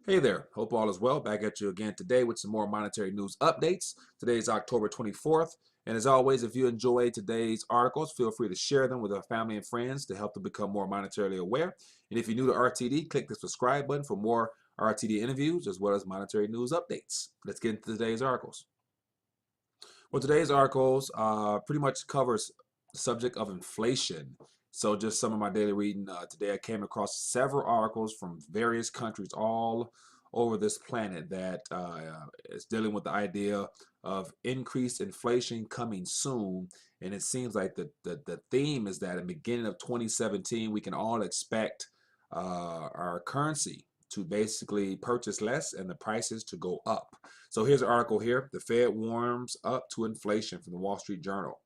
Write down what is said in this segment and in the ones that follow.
Hey there, hope all is well. Back at you again today with some more monetary news updates. Today is October 24th, and as always, if you enjoy today's articles, feel free to share them with our family and friends to help them become more monetarily aware. And if you're new to RTD, click the subscribe button for more RTD interviews as well as monetary news updates. Let's get into today's articles. Well, today's articles pretty much covers the subject of inflation. So just some of my daily reading today, I came across several articles from various countries all over this planet that is dealing with the idea of increased inflation coming soon. And it seems like the theme is that in the beginning of 2017, we can all expect our currency to basically purchase less and the prices to go up. So here's an article here. The Fed warms up to inflation from the Wall Street Journal.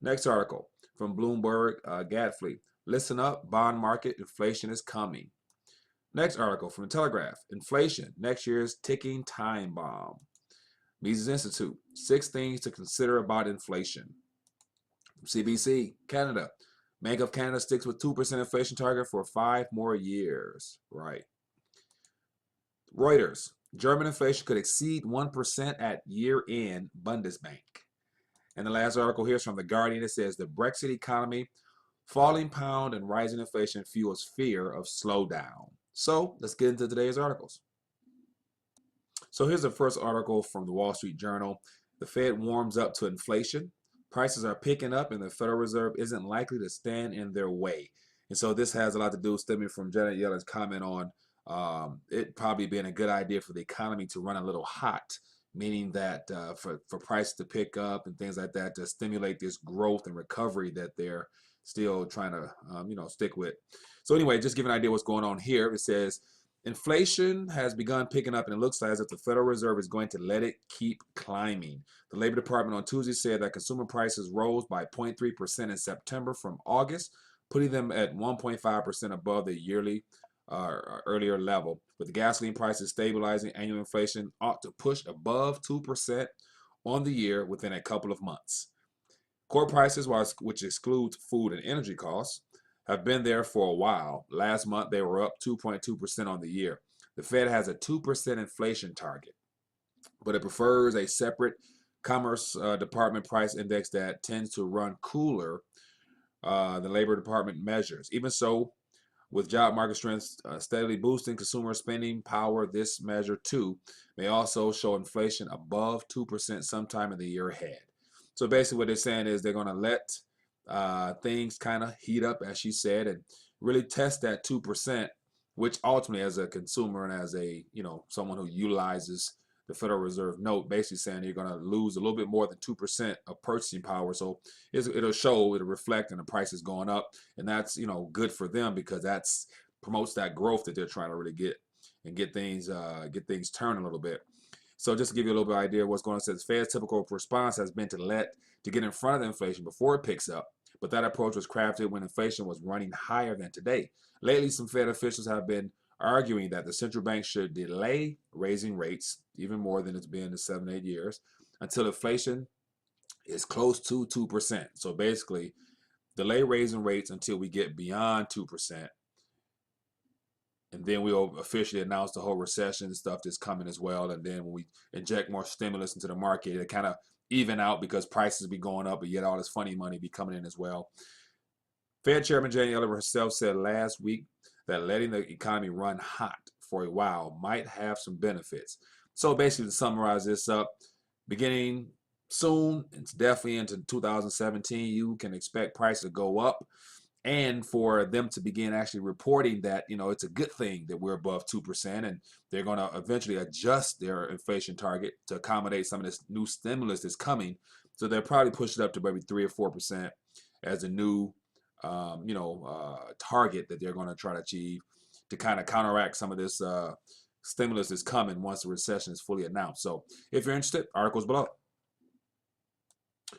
Next article from Bloomberg Gadfly. Listen up, bond market, inflation is coming. Next article from the Telegraph. Inflation, next year's ticking time bomb. Mises Institute. 6 things to consider about inflation. CBC, Canada. Bank of Canada sticks with 2% inflation target for 5 more years. Right. Reuters. German inflation could exceed 1% at year-end, Bundesbank. And the last article here is from The Guardian. It says the Brexit economy, falling pound and rising inflation fuels fear of slowdown. So let's get into today's articles. So here's the first article from the Wall Street Journal. The Fed warms up to inflation. Prices are picking up and the Federal Reserve isn't likely to stand in their way. And so this has a lot to do stemming from Janet Yellen's comment on it probably being a good idea for the economy to run a little hot, meaning that for prices to pick up and things like that to stimulate this growth and recovery that they're still trying to stick with. So anyway, just give an idea what's going on here. It says inflation has begun picking up and it looks like as if the Federal Reserve is going to let it keep climbing. The Labor Department on Tuesday said that consumer prices rose by 0.3% in September from August, putting them at 1.5% above the yearly earlier level. With the gasoline prices stabilizing, annual inflation ought to push above 2% on the year within a couple of months. Core prices, which excludes food and energy costs, have been there for a while. Last month, they were up 2.2% on the year. The Fed has a 2% inflation target, but it prefers a separate Commerce Department price index that tends to run cooler than Labor Department measures. Even so, with job market strength steadily boosting consumer spending power, this measure too may also show inflation above 2% sometime in the year ahead. So basically what they're saying is they're going to let things kind of heat up, as she said, and really test that 2%, which ultimately as a consumer and as a, someone who utilizes the Federal Reserve note, basically saying you're going to lose a little bit more than 2% of purchasing power. So it'll reflect and the price is going up. And that's, good for them because that's promotes that growth that they're trying to really get things turned a little bit. So just to give you a little bit of idea of what's going on, it says Fed's typical response has been to get in front of the inflation before it picks up. But that approach was crafted when inflation was running higher than today. Lately, some Fed officials have been arguing that the central bank should delay raising rates even more than it's been in 7-8 years until inflation is close to 2%. So basically, delay raising rates until we get beyond 2%. And then we'll officially announce the whole recession stuff that's coming as well. And then when we inject more stimulus into the market, it kind of even out because prices be going up, but yet all this funny money be coming in as well. Fed Chairman Janet Yellen herself said last week that letting the economy run hot for a while might have some benefits. So basically, to summarize this up, beginning soon, it's definitely into 2017, you can expect prices to go up and for them to begin actually reporting that, it's a good thing that we're above 2% and they're going to eventually adjust their inflation target to accommodate some of this new stimulus that's coming. So they'll probably push it up to maybe 3 or 4% as a new target that they're going to try to achieve to kind of counteract some of this stimulus that's coming once the recession is fully announced. So if you're interested, articles below.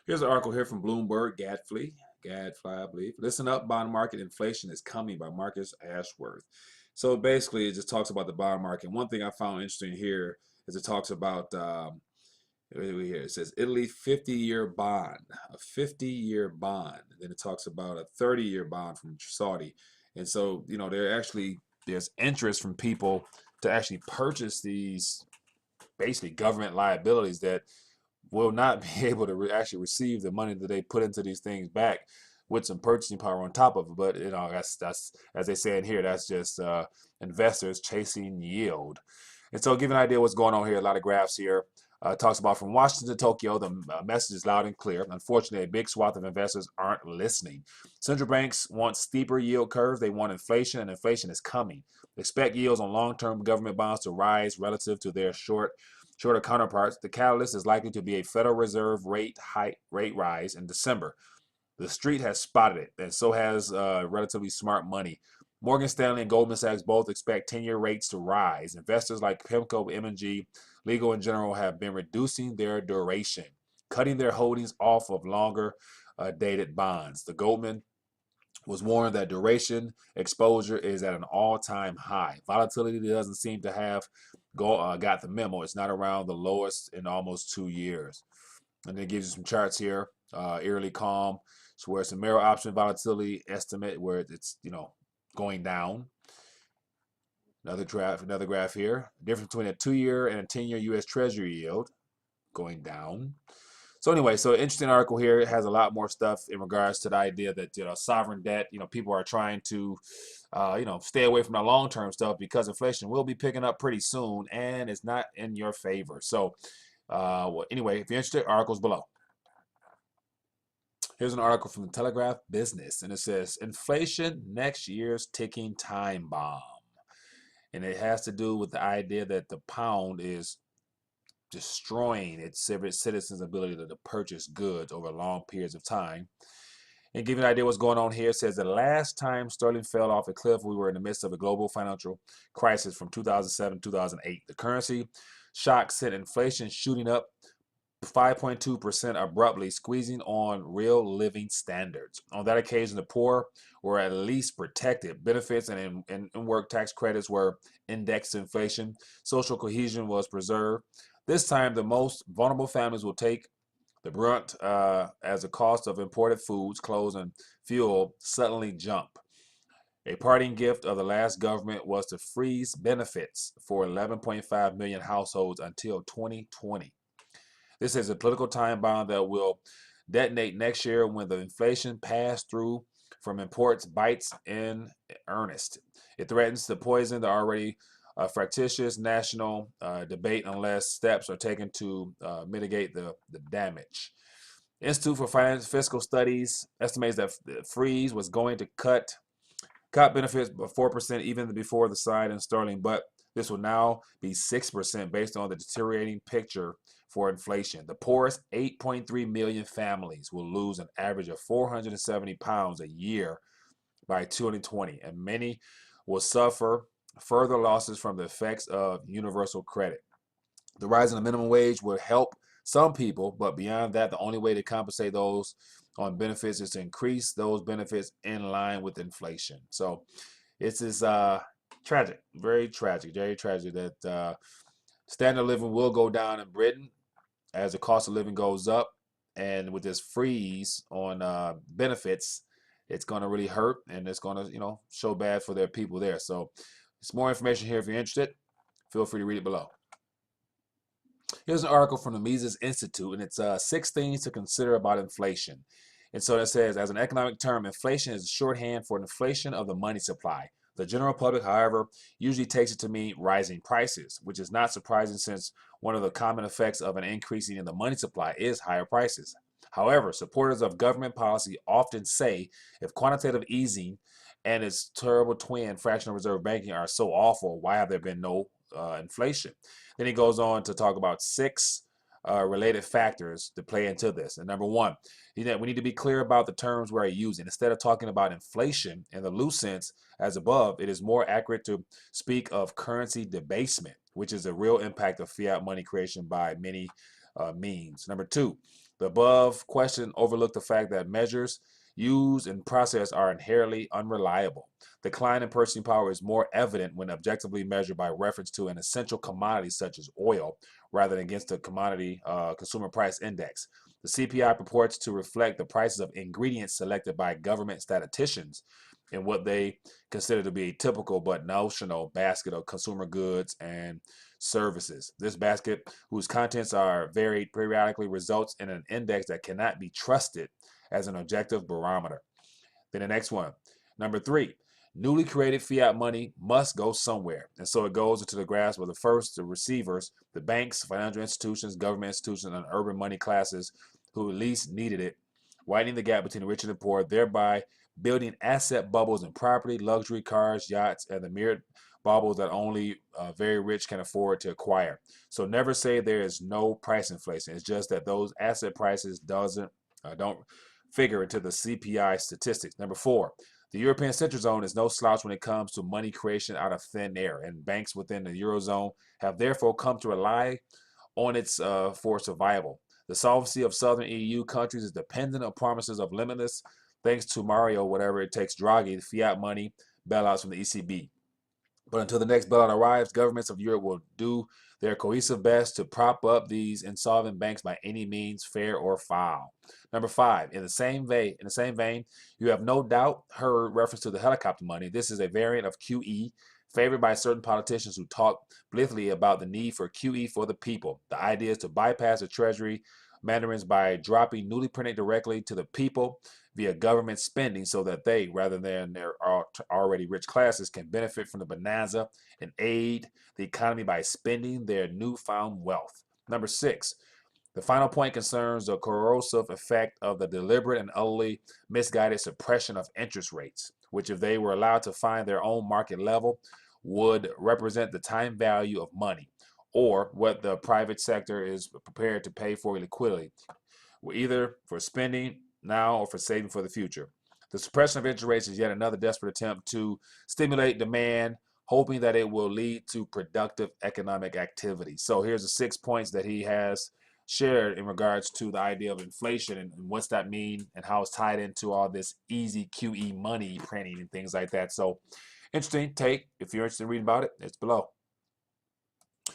Here's an article here from Bloomberg, Gadfly, I believe. Listen up, bond market inflation is coming by Marcus Ashworth. So basically, it just talks about the bond market. One thing I found interesting here is it talks about here it says Italy 50-year bond, a 50-year bond. And then it talks about a 30-year bond from Saudi. And so, there's interest from people to actually purchase these basically government liabilities that will not be able to actually receive the money that they put into these things back with some purchasing power on top of it. But that's as they say in here, that's just investors chasing yield. And so, give you an idea what's going on here. A lot of graphs here. Talks about from Washington to Tokyo, the message is loud and clear. Unfortunately, a big swath of investors aren't listening. Central banks want steeper yield curves. They want inflation, and inflation is coming. Expect yields on long-term government bonds to rise relative to their shorter counterparts. The catalyst is likely to be a Federal Reserve rate rise in December. The street has spotted it, and so has relatively smart money. Morgan Stanley and Goldman Sachs both expect 10-year rates to rise. Investors like PIMCO, M&G, Legal in general have been reducing their duration, cutting their holdings off of longer dated bonds. The Goldman was warned that duration exposure is at an all-time high. Volatility doesn't seem to have got the memo. It's not around the lowest in almost 2 years. And then it gives you some charts here. Eerily calm. So where it's a mirror option volatility estimate where it's going down. Another graph here. Difference between a 2-year and a 10-year U.S. Treasury yield going down. So anyway, so interesting article here. It has a lot more stuff in regards to the idea that sovereign debt. People are trying to stay away from the long-term stuff because inflation will be picking up pretty soon, and it's not in your favor. So anyway, if you're interested, articles below. Here's an article from the Telegraph Business, and it says inflation next year's ticking time bomb. And it has to do with the idea that the pound is destroying its citizens' ability to purchase goods over long periods of time. And give you an idea what's going on here, it says the last time sterling fell off a cliff, we were in the midst of a global financial crisis from 2007-2008. The currency shock sent inflation shooting up 5.2% abruptly, squeezing on real living standards. On that occasion, the poor were at least protected. Benefits and in-work tax credits were indexed to inflation. Social cohesion was preserved. This time, the most vulnerable families will take the brunt as the cost of imported foods, clothes, and fuel suddenly jump. A parting gift of the last government was to freeze benefits for 11.5 million households until 2020. This is a political time bomb that will detonate next year when the inflation pass-through from imports bites in earnest. It threatens to poison the already fractious national debate unless steps are taken to mitigate the damage. Institute for Fiscal Studies estimates that the freeze was going to cut benefits by 4% even before the slide in sterling, but this will now be 6% based on the deteriorating picture for inflation. The poorest 8.3 million families will lose an average of 470 pounds a year by 2020, and many will suffer further losses from the effects of universal credit. The rise in the minimum wage will help some people, but beyond that, the only way to compensate those on benefits is to increase those benefits in line with inflation. So it's tragic, very tragic that standard of living will go down in Britain as the cost of living goes up, and with this freeze on benefits, it's going to really hurt, and it's going to show bad for their people there. So there's more information here if you're interested. Feel free to read it below. Here's an article from the Mises Institute, and it's 6 things to consider about inflation. And so that says, as an economic term, inflation is shorthand for inflation of the money supply. The general public, however, usually takes it to mean rising prices, which is not surprising since one of the common effects of an increasing in the money supply is higher prices. However, supporters of government policy often say if quantitative easing and its terrible twin, fractional reserve banking, are so awful, why have there been no inflation? Then he goes on to talk about 6 related factors to play into this. And number 1, we need to be clear about the terms we're using. Instead of talking about inflation in the loose sense as above, it is more accurate to speak of currency debasement, which is a real impact of fiat money creation by many means. Number 2, the above question overlooked the fact that measures used and processed are inherently unreliable. Decline in purchasing power is more evident when objectively measured by reference to an essential commodity such as oil rather than against the commodity consumer price index. The CPI purports to reflect the prices of ingredients selected by government statisticians, in what they consider to be a typical but notional basket of consumer goods and services. This basket, whose contents are varied periodically, results in an index that cannot be trusted as an objective barometer. Then the next one, number 3, newly created fiat money must go somewhere. And so it goes into the grasp of the receivers, the banks, financial institutions, government institutions, and urban money classes who at least needed it, widening the gap between the rich and the poor, thereby building asset bubbles in property, luxury cars, yachts, and the mere baubles that only very rich can afford to acquire. So never say there is no price inflation. It's just that those asset prices don't figure into the CPI statistics. Number 4, the European Central Zone is no slouch when it comes to money creation out of thin air, and banks within the Eurozone have therefore come to rely on its for survival. The solvency of southern EU countries is dependent on promises of limitless, thanks to Mario, whatever it takes, Draghi, the fiat money bailouts from the ECB. But until the next bailout arrives, governments of Europe will do their cohesive best to prop up these insolvent banks by any means, fair or foul. Number 5, in the same vein, you have no doubt heard reference to the helicopter money. This is a variant of QE, favored by certain politicians who talk blithely about the need for QE for the people. The idea is to bypass the treasury mandarins by dropping newly printed directly to the people via government spending so that they, rather than their already rich classes, can benefit from the bonanza and aid the economy by spending their newfound wealth. Number 6, the final point concerns the corrosive effect of the deliberate and utterly misguided suppression of interest rates, which, if they were allowed to find their own market level, would represent the time value of money, or what the private sector is prepared to pay for liquidity, either for spending now or for saving for the future. The suppression of interest rates is yet another desperate attempt to stimulate demand, hoping that it will lead to productive economic activity. So here's the 6 points that he has shared in regards to the idea of inflation and what's that mean and how it's tied into all this easy QE money printing and things like that. So interesting take. If you're interested in reading about it, it's below.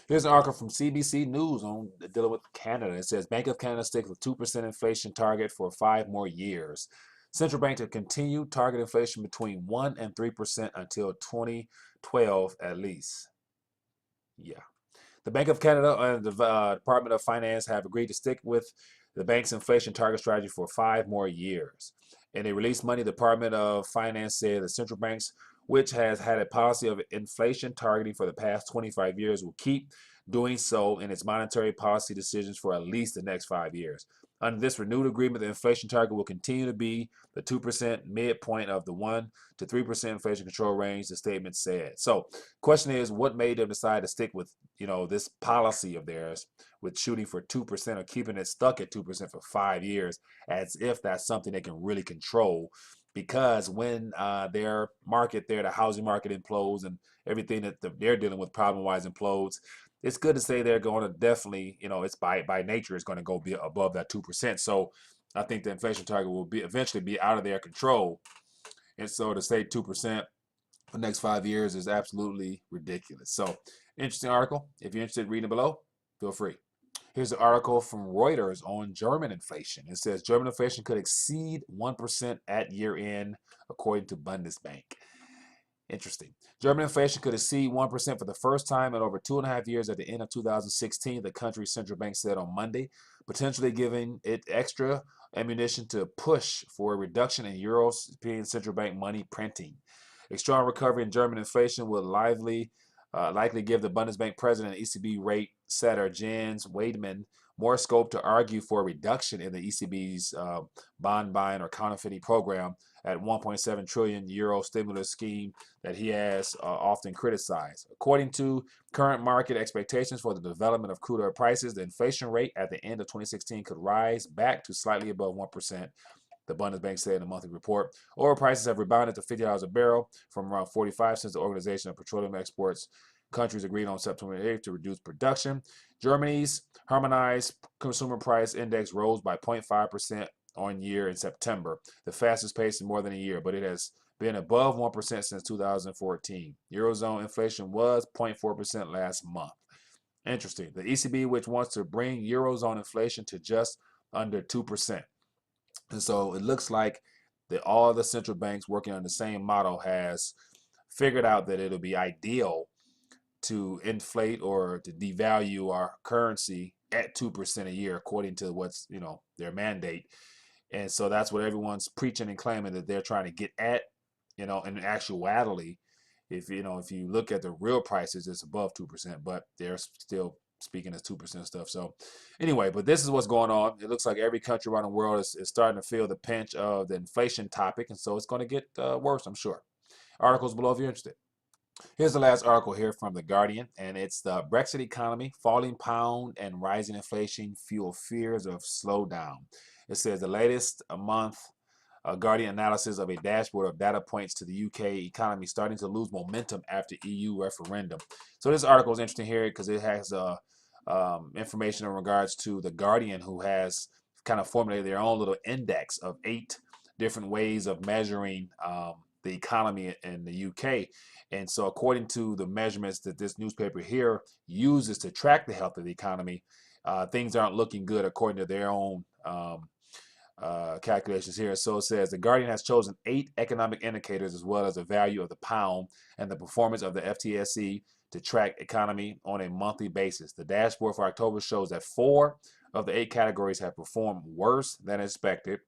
Here's an article from CBC News on dealing with Canada. It says Bank of Canada sticks with 2% inflation target for 5 more years. Central bank to continue target inflation between 1 and 3% until 2012 at least. Yeah. The Bank of Canada and the Department of Finance have agreed to stick with the bank's inflation target strategy for 5 more years. In a release Monday, the Department of Finance said the central banks, which has had a policy of inflation targeting for the past 25 years, will keep doing so in its monetary policy decisions for at least the next 5 years. Under this renewed agreement, the inflation target will continue to be the 2% midpoint of the 1 to 3% inflation control range, the statement said. So, question is, what made them decide to stick with, this policy of theirs with shooting for 2% or keeping it stuck at 2% for 5 years, as if that's something they can really control? Because when their market there, the housing market implodes and everything that they're dealing with problem-wise implodes, it's good to say they're going to definitely, it's by nature, it's going to go be above that 2%. So I think the inflation target will eventually be out of their control. And so to say 2% for the next 5 years is absolutely ridiculous. So interesting article. If you're interested in reading below, feel free. Here's an article from Reuters on German inflation. It says German inflation could exceed 1% at year end, according to Bundesbank. Interesting. German inflation could exceed 1% for the first time in over 2.5 years at the end of 2016, the country's central bank said on Monday, potentially giving it extra ammunition to push for a reduction in European central bank money printing. A strong recovery in German inflation will likely give the Bundesbank president and ECB rate setter Jens Weidmann more scope to argue for a reduction in the ECB's bond buying or counterfeiting program at 1.7 trillion euro stimulus scheme that he has often criticized. According to current market expectations for the development of crude oil prices, the inflation rate at the end of 2016 could rise back to slightly above 1%. The Bundesbank said in a monthly report. Oil prices have rebounded to $50 a barrel from around 45 since the Organization of Petroleum Exports countries agreed on September 8th to reduce production. Germany's harmonized consumer price index rose by 0.5% on year in September, the fastest pace in more than a year, but it has been above 1% since 2014. Eurozone inflation was 0.4% last month. Interesting. The ECB, which wants to bring Eurozone inflation to just under 2%. And so it looks like all the central banks working on the same model has figured out that it'll be ideal to inflate or to devalue our currency at 2% a year, according to what's their mandate. And so that's what everyone's preaching and claiming that they're trying to get at. In actuality, if you look at the real prices, it's above 2%, but they're still speaking as 2% stuff. So anyway, but this is what's going on. It looks like every country around the world is starting to feel the pinch of the inflation topic, and so it's going to get worse, I'm sure. Articles below if you're interested. Here's the last article here from The Guardian, and it's the Brexit economy, falling pound and rising inflation fuel fears of slowdown. It says the latest month Guardian analysis of a dashboard of data points to the UK economy starting to lose momentum after EU referendum. So this article is interesting here because it has information in regards to The Guardian, who has kind of formulated their own little index of 8 different ways of measuring the economy in the UK. And so according to the measurements that this newspaper here uses to track the health of the economy, things aren't looking good according to their own calculations here. So it says the Guardian has chosen 8 economic indicators as well as the value of the pound and the performance of the FTSE to track economy on a monthly basis. The dashboard for October shows that 4 of the 8 categories have performed worse than expected.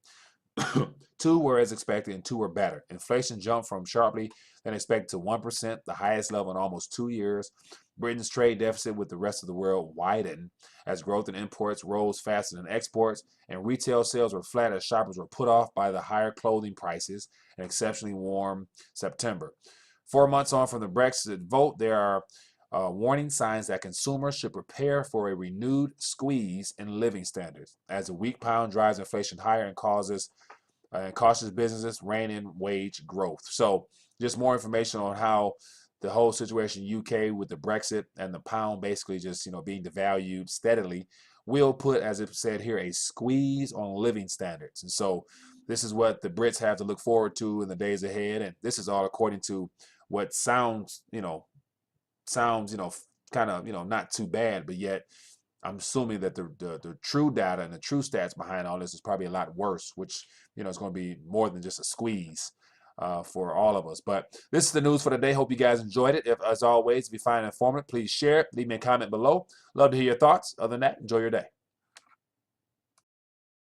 2 were as expected and 2 were better. Inflation jumped from sharply than expected to 1%, the highest level in almost 2 years. Britain's trade deficit with the rest of the world widened as growth in imports rose faster than exports, and retail sales were flat as shoppers were put off by the higher clothing prices and exceptionally warm September. 4 months on from the Brexit vote, there are warning signs that consumers should prepare for a renewed squeeze in living standards as a weak pound drives inflation higher and causes cautious businesses rein in wage growth. So just more information on how the whole situation in UK with the Brexit and the pound basically just being devalued steadily will put, as it said here, a squeeze on living standards. And so this is what the Brits have to look forward to in the days ahead. And this is all according to what sounds kind of not too bad, but yet I'm assuming that the true data and the true stats behind all this is probably a lot worse, which is going to be more than just a squeeze for all of us. But this is the news for today. Hope you guys enjoyed it. As always, if you find it informative, please share it. Leave me a comment below. Love to hear your thoughts. Other than that, enjoy your day.